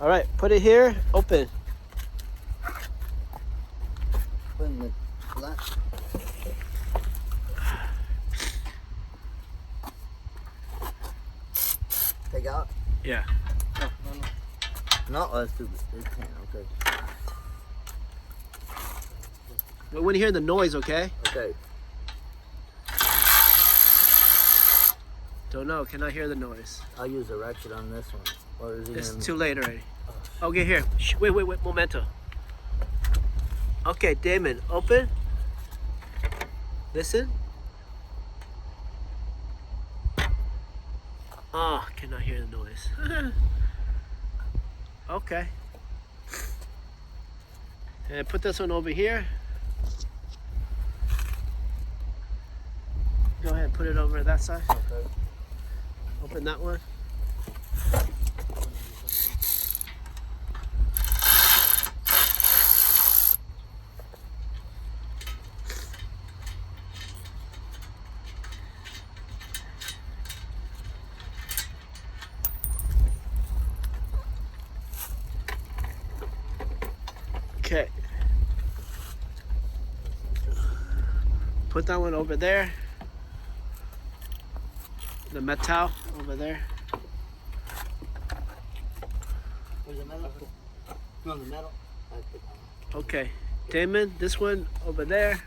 All right, put it here. Open. Put in the left. Take out? Yeah. No, that's too big. It can't, okay. Well, when you hear the noise, okay? Okay. Don't know. Cannot hear the noise. I'll use a ratchet on this one. Or is it It's gonna... too late already. Okay, here. Shh, wait. Momento. Okay, Damon, open. Listen. Oh, cannot hear the noise. Okay. And put this one over here. Go ahead, put it over that side. Okay. Open that one. Okay. Put that one over there. The metal over there. Where's the metal? No, the metal. Okay. Damon, this one over there.